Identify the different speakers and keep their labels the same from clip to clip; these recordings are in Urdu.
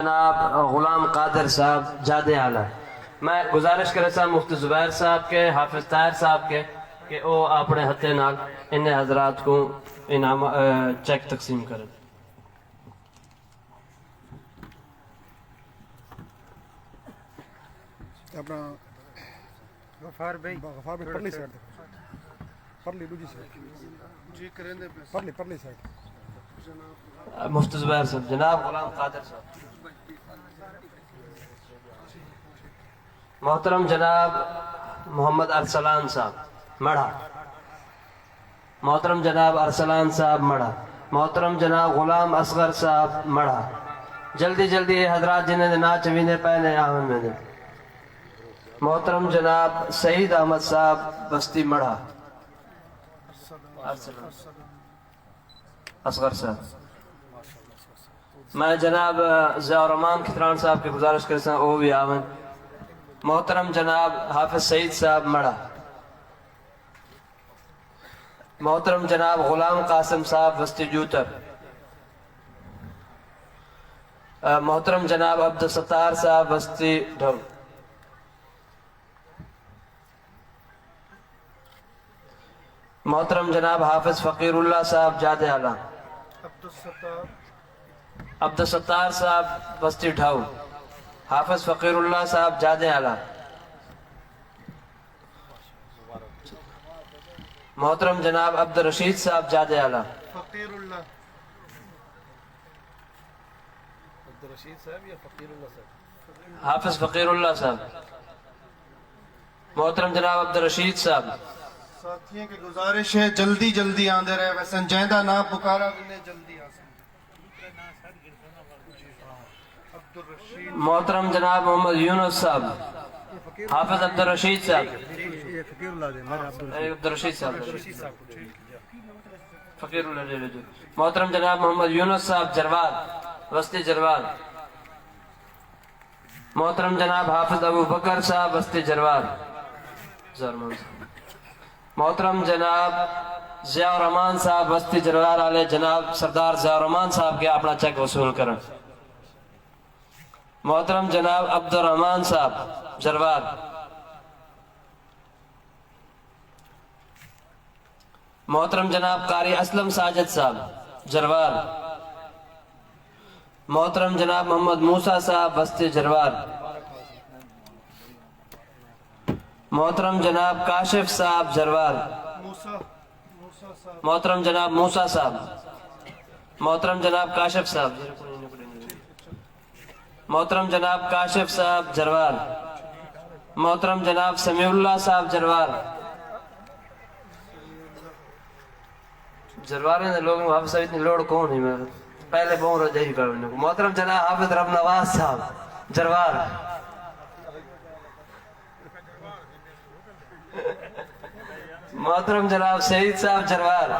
Speaker 1: جناب غلام قادر صاحب جادے آلہ میں گزارش کرے سا مفتی زبیر صاحب کے حافظ طاہر صاحب کے کہ وہ اپنے ہتھے نال ان حضرات کو انعام چیک تقسیم کریں.
Speaker 2: اپنا غفار بھائی پرلی سائڈ پرلی دوسری سائڈ جی کریں دے پرلی سائڈ
Speaker 1: مفتی زبیر صاحب جناب غلام قادر صاحب محترم جناب محمد ارسلان صاحب مڑھا محترم جناب ارسلان صاحب مڑھا محترم جناب غلام اصغر صاحب مڑھا جلدی جلدی یہ حضرات جنہیں ناچ وینے پہنے آمن میں دے محترم جناب سعید احمد صاحب بستی مڑھا اصغر صاحب میں جناب ضیاء الرحمان کھتران صاحب کی گزارش کرتا ہوں وہ بھی آمن محترم جناب حافظ سعید صاحب مڑھا محترم جناب غلام قاسم صاحب بستی جوتر محترم جناب عبدالستار صاحب بستی ڈھول محترم جناب حافظ فقیر اللہ صاحب جادے آلہ عبدالستار صاحب بستی ڈھاؤ حافظ فقیر اللہ صاحب جادے آلہ محترم جناب عبدالرشید صاحب جادے آلہ
Speaker 2: فقیر اللہ عبدالرشید صاحب یا فقیر اللہ صاحب
Speaker 1: حافظ فقیر اللہ صاحب محترم جناب عبدالرشید صاحب
Speaker 2: ساتھیوں کی گزارش ہے جلدی جلدی آندے رہے ویسن جہدہ نا پکارا انہیں جلدی آسان
Speaker 1: محترم جناب محمد یونس صاحب حافظ عبدالرشید صاحب عبدالرشید صاحب فقیر اللہ محترم جناب محمد یونس صاحب جرواد وسطی جرواد محترم جناب حافظ ابو بکر صاحب وسطی جرواد محترم جناب ضیاء الرحمان صاحب وسطی جروار والے جناب سردار ضیاء الرحمان صاحب کے اپنا چیک وصول کریں. محترم جناب عبد الرحمان صاحب جروار محترم جناب قاری اسلم ساجد صاحب جروار محترم جناب محمد موسیٰ صاحب بستی جروار محترم جناب کاشف صاحب جروار محترم جناب موسیٰ صاحب محترم جناب کاشف صاحب محترم جناب کاشف صاحب جروار محترم جناب سمیع اللہ صاحب جروار جروارے نے لوگوں حافظ صاحب اتنی لوڑ کون ہی میں پہلے بہن رجائی ہی کرنے کو محترم جناب حافظ رب نواز صاحب جروار محترم جناب سعید صاحب جروار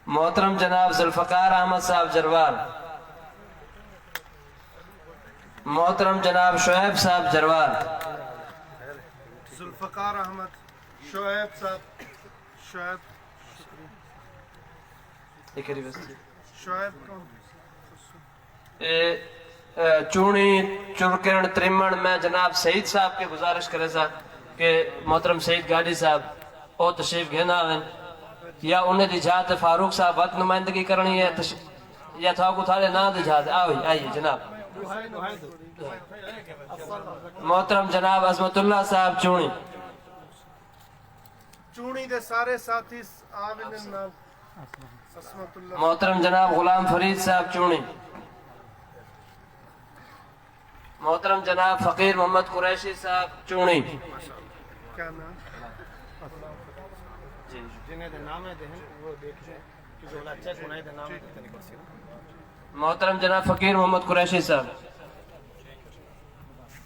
Speaker 1: محترم جناب ذوالفقار احمد صاحب جروار محترم جناب شعیب صاحب جروار
Speaker 2: ذوالفقار احمد شعیب صاحب شعیب
Speaker 1: چونی چرکرن ترمن میں جناب سعید صاحب کے گزارش کرے سا کہ محترم سعید گاڑی صاحب او تشریف گھنا ہیں یا انہیں دی جہات فاروق صاحب وقت نمائندگی کرنی ہے یا تھا کو تھالے نا دی جہات آئیے جناب محترم جناب عظمت اللہ صاحب چونی
Speaker 2: چونی دے سارے ساتھی آمین نام عصمت اللہ
Speaker 1: محترم جناب غلام فرید صاحب چونی محترم جناب فقیر محمد قریشی صاحب چونی
Speaker 2: کیا نام جنہیں دے نام ہے دہن وہ دیکھیں کہ جو اچھا سنائے دے نام ہے کتنی کرسی
Speaker 1: محترم جناب فقیر محمد قریشی صاحب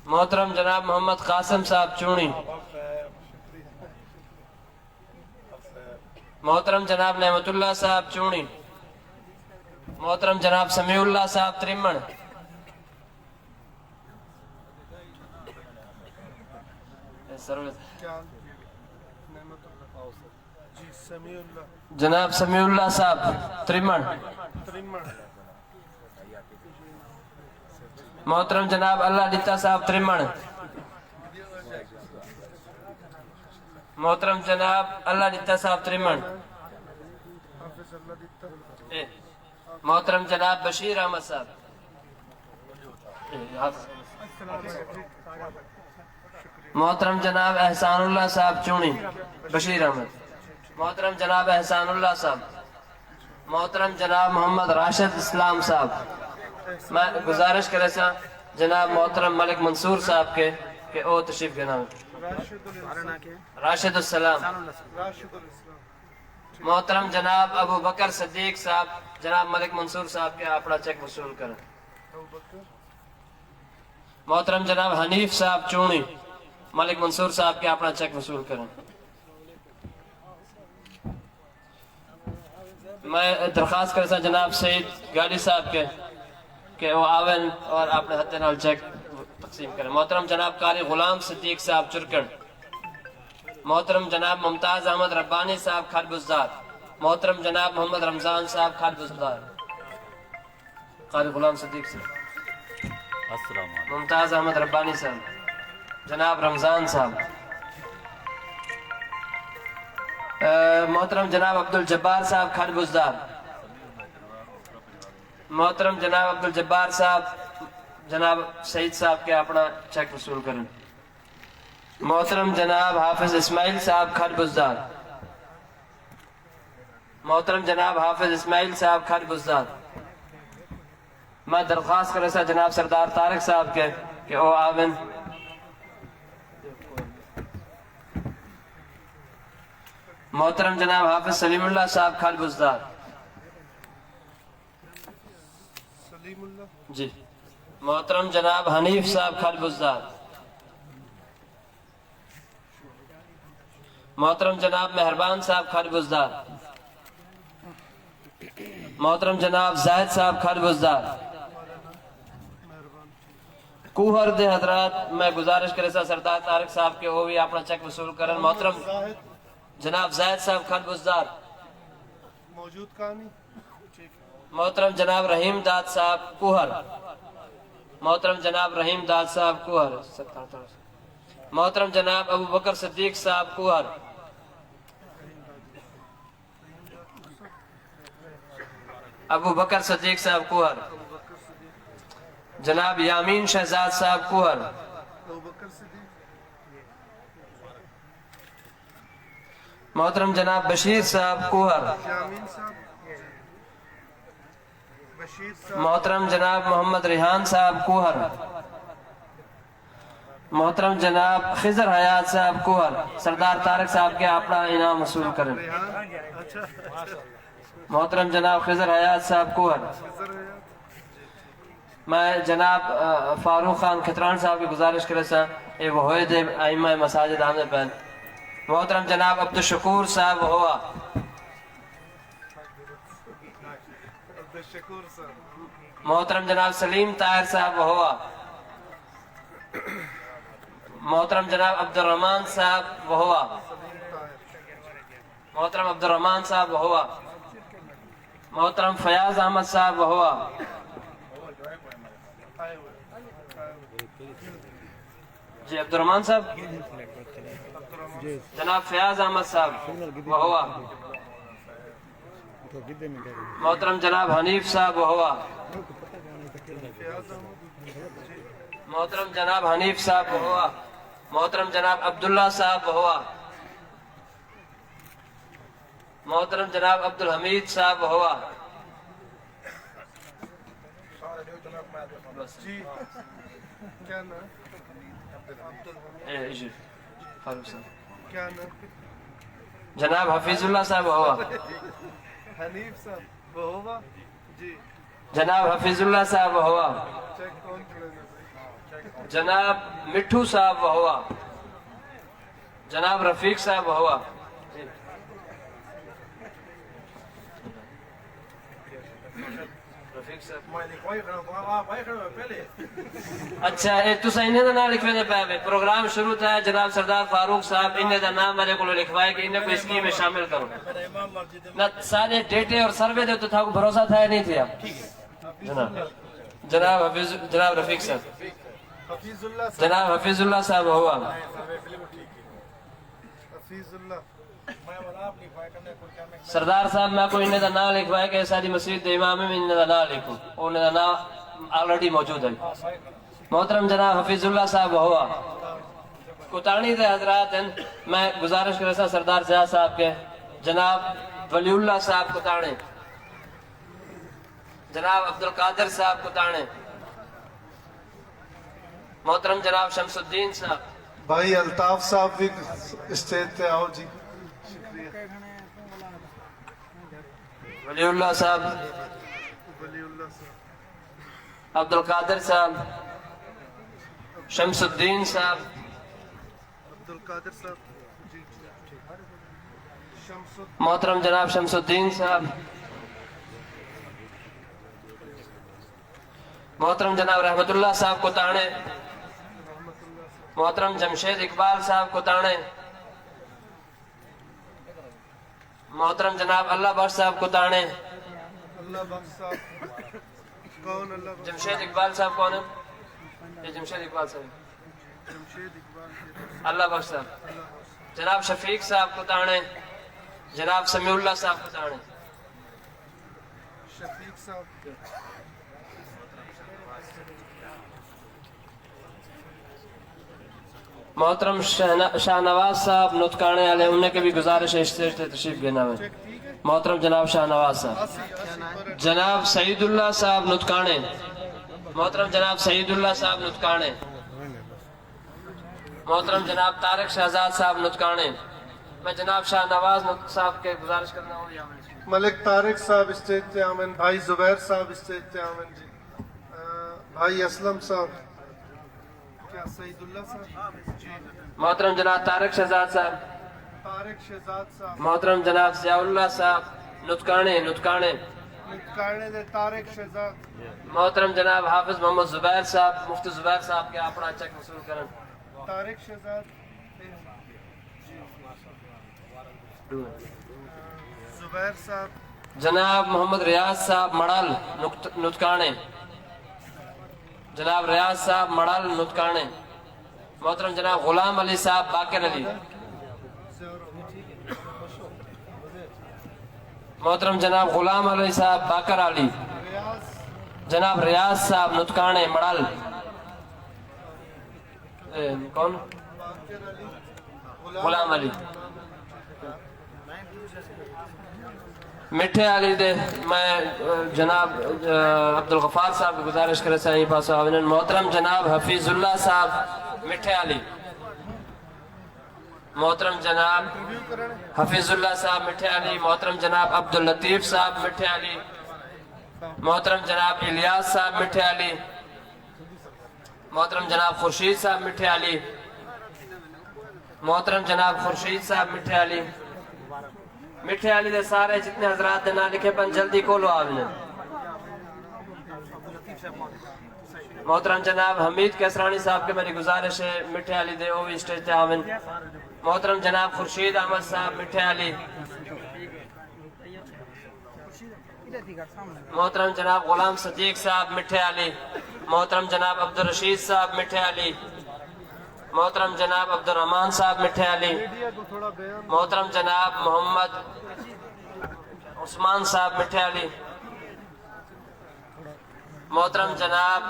Speaker 1: محترم جناب محمد قاسم صاحب چونی محترم جناب نعمت اللہ صاحب چونی محترم جناب سمیع اللہ صاحب ترمن جناب سمیع اللہ صاحب ترمن محترم جناب اللہ دیتا صاحب ترمن محترم جناب اللہ دیتا صاحب ترمن محترم جناب بشیر احمد صاحب محترم جناب احسان اللہ صاحب چونی بشیر احمد محترم جناب احسان اللہ صاحب محترم جناب محمد راشد اسلام صاحب میں گزارش کرے سا جناب محترم ملک منصور صاحب کے کہ او تشریف کے نام راشد السلام محترم جناب ابو بکر صدیق صاحب جناب ملک منصور صاحب کے اپنا چیک وصول کریں محترم جناب حنیف صاحب چونی ملک منصور صاحب کے اپنا چیک وصول کریں میں درخواست کرتا ہوں جناب سعید گاڑی صاحب کے کہ وہ آون اور اپنے ہتھے نال چیک تقسیم کریں محترم جناب قاری غلام صدیق صاحب چرکن محترم جناب ممتاز احمد ربانی صاحب کھڈ بزدار محترم جناب محمد رمضان صاحب کھڈ بزدار قاری غلام صدیق صاحب
Speaker 3: السلام علیکم
Speaker 1: ممتاز احمد ربانی صاحب جناب رمضان صاحب محترم جناب عبدالجبار صاحب کھڈ بزدار محترم جناب عبدالجبار صاحب جناب سعید صاحب کے اپنا چیک وصول کریں محترم جناب حافظ اسماعیل صاحب کھڈ بزدار محترم جناب حافظ اسماعیل صاحب کھڈ بزدار میں درخواست کرے سا جناب سردار طارق صاحب کے کہ او آون محترم جناب حافظ سلیم اللہ صاحب کھڈ بزدار جی محترم جناب حنیف صاحب کھڈ بزدار محترم جناب مہربان صاحب کھڈ بزدار محترم جناب زاہد صاحب کھڈ بزدار کوہر دے حضرات میں گزارش کرے سا سردار طارق صاحب کے وہ بھی اپنا چیک وصول کرن محترم جناب زاہد صاحب کھڈ بزدار
Speaker 2: موجود کہانی
Speaker 1: محترم جناب رحیم داد صاحب کوہر محترم جناب رحیم داد صاحب کوہر محترم جناب ابو بکر صدیق صاحب کوہر ابو بکر صدیق صاحب کوہر جناب یامین شہزاد صاحب کوہر محترم جناب بشیر صاحب کوہر محترم جناب محمد ریحان صاحب کوہر محترم جناب خضر حیات صاحب کوہر سردار طارق صاحب کے اپنا انعام وصول کریں محترم جناب خضر حیات صاحب کوہر میں جناب فاروق خان کھتران صاحب کی گزارش کرے سا اے وہ ہوئے دے ائمہ مساجد آمنے پہن محترم جناب عبدالشکور صاحب ہوا محترم جناب سلیم طاہر صاحب ہوا محترم جناب عبدالرحمن صاحب ہوا محترم عبدالرحمن صاحب ہوا محترم فیاض احمد صاحب ہوا جی عبدالرحمن صاحب جناب فیاض احمد صاحب ہوا محترم جناب حنیف صاحب ہوا محترم جناب حنیف صاحب ہوا محترم جناب عبداللہ صاحب ہوا محترم جناب عبدالحمید صاحب ہوا جناب حفیظ اللہ صاحب ہوا
Speaker 2: حنیف صاحب ہوا جی
Speaker 1: جناب حفیظ اللہ صاحب ہوا جناب مٹھو صاحب ہوا جناب رفیق صاحب ہوا اچھا تسا انہیں دا نام لکھوے دے پہ پروگرام شروع تھا جناب سردار فاروق صاحب انہیں دا نام میرے کو لکھوائے کہ انہیں کو اسکیم میں شامل کرو نہ سارے ڈیٹے اور سروے دے تو تھا کو بھروسہ تھا یا نہیں تھا جناب جناب رفیق صاحب،
Speaker 2: حفیظ اللہ
Speaker 1: جناب حفیظ اللہ صاحب ہوا،
Speaker 2: حفیظ اللہ
Speaker 1: سردار صاحب میں کوئی انہیں دا نام لکھوائے کہ ساری مسجد دے امام میں انہیں دا نام لکھوں، انہیں دا نام آلریڈی موجود ہے۔ محترم جناب حفیظ اللہ صاحب ہوا کوتانی دے حضرات ہیں، میں گزارش کرتا ہوں سردار زیاد صاحب کے، جناب ولی اللہ صاحب کوتانے، جناب عبدالقادر صاحب کوتانے، محترم جناب شمس الدین صاحب،
Speaker 3: بھائی الطاف صاحب بھی اسٹیج پہ آؤ جی۔
Speaker 1: ولی اللہ صاحب،
Speaker 2: ولی اللہ صاحب،
Speaker 1: عبدالقادر صاحب، شمس الدین صاحب،
Speaker 2: عبدالقادر صاحب جی شمس
Speaker 1: محترم جناب شمس الدین صاحب، محترم جناب رحمت اللہ صاحب کوتانے، محترم جمشید اقبال صاحب کوتانے، محترم جناب اللہ بخش صاحب کوتانے،
Speaker 2: اللہ بخش صاحب کون اللہ بخش
Speaker 1: جمشید اقبال صاحب کون ہے؟ یہ جمشید اقبال صاحب،
Speaker 2: جمشید اقبال
Speaker 1: اللہ بخش صاحب، جناب شفیق صاحب کوتانے، جناب سمیع اللہ صاحب کوتانے،
Speaker 2: شفیق صاحب
Speaker 1: محترم شاہ نواز صاحب نطقانے والے، انہیں کے بھی گزارش ہے اسٹیج سے تشریف لینا ہے۔ محترم جناب شاہ نواز صاحب، جناب سعید اللہ صاحب نطقانے، محترم جناب سعید اللہ صاحب نطقانے، محترم جناب طارق شہزاد صاحب نطقانے، میں جناب شاہ نواز صاحب کے گزارش کرنا ہوں۔
Speaker 3: ملک طارق صاحب اسٹیج پہ آمن، بھائی زبیر صاحب اسٹیج پہ آمن جی، بھائی اسلم صاحب،
Speaker 2: کیا سعید اللہ صاحب جی،
Speaker 1: محترم جناب طارق شہزاد صاحب،
Speaker 2: طارق شہزاد صاحب،
Speaker 1: محترم جناب ضیاء اللہ صاحب نطقانے،
Speaker 2: نطقانے دے طارق شہزاد،
Speaker 1: محترم جناب حافظ محمد زبیر صاحب، مفتی زبیر صاحب کے اپنا چیک وصول کرن۔
Speaker 2: طارق شہزاد، زبیر صاحب،
Speaker 1: جناب محمد ریاض صاحب مڑل نطقانے، جناب ریاض صاحب مڑل نطقانے، محترم جناب غلام علی صاحب باقر علی، محترم جناب غلام علی صاحب باقر علی،
Speaker 2: ریاض،
Speaker 1: جناب ریاض صاحب نطقانے مڑل، کون؟
Speaker 2: باقر علی،
Speaker 1: غلام علی، میٹھے علی دے میں جناب عبدالغفار صاحب کی گزارش کرے سائیں پاس آوینن، محترم جناب حفیظ اللہ صاحب میٹھے علی، محترم جناب حفیظ اللہ صاحب میٹھے علی، محترم جناب عبداللطیف صاحب میٹھے علی، محترم جناب الیاس صاحب میٹھے علی، محترم جناب خورشید صاحب میٹھے علی، محترم جناب خورشید صاحب میٹھے علی، میٹھے علی دے سارے جتنے حضرات دے نام لکھے پن جلدی کولو آونے۔ محترم جناب حمید کیسرانی صاحب کے میری گزارش ہے میٹھے علی دے وہ بھی اسٹیج تے آویں۔ محترم جناب خورشید احمد صاحب میٹھے علی، محترم جناب غلام صدیق صاحب میٹھے علی، محترم جناب عبدالرشید صاحب میٹھے علی، محترم جناب عبدالرحمن صاحب میٹھے علی، محترم جناب محمد عثمان صاحب میٹھے علی، محترم جناب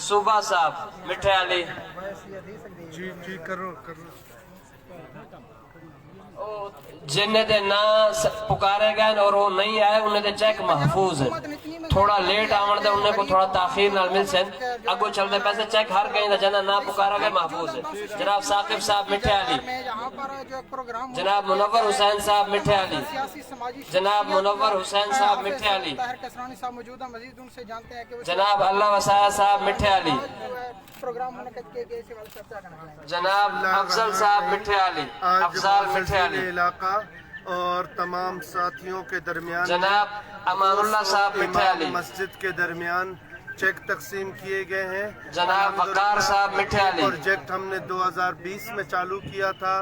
Speaker 1: صوبہ صاحب میٹھے علی،
Speaker 2: جی جی کرو
Speaker 1: جنہیں دے نا پکارے گئے اور وہ نہیں آئے انہیں دے چیک محفوظ ہے، تھوڑا لیٹ آمن دے انہیں کو تھوڑا تاخیر نال مل سن، اگو چل دے پیسے چیک ہر کہیں دے جنہ نا پکارا گئے محفوظ ہے۔ جناب ثاقب صاحب میٹھے علی، جناب منور حسین صاحب میٹھے علی، جناب منور حسین صاحب میٹھے علی، جناب اللہ وسایہ صاحب میٹھے علی، جناب افضل صاحب میٹھے علی، افضل میٹھے علی،
Speaker 2: علاقہ اور تمام ساتھیوں کے درمیان
Speaker 1: جناب امان اللہ صاحب میٹھے علی،
Speaker 2: مسجد کے درمیان چیک تقسیم کیے گئے ہیں۔
Speaker 1: جناب وقار صاحب میٹھے علی،
Speaker 2: پروجیکٹ ہم نے 2020 میں چالو کیا تھا،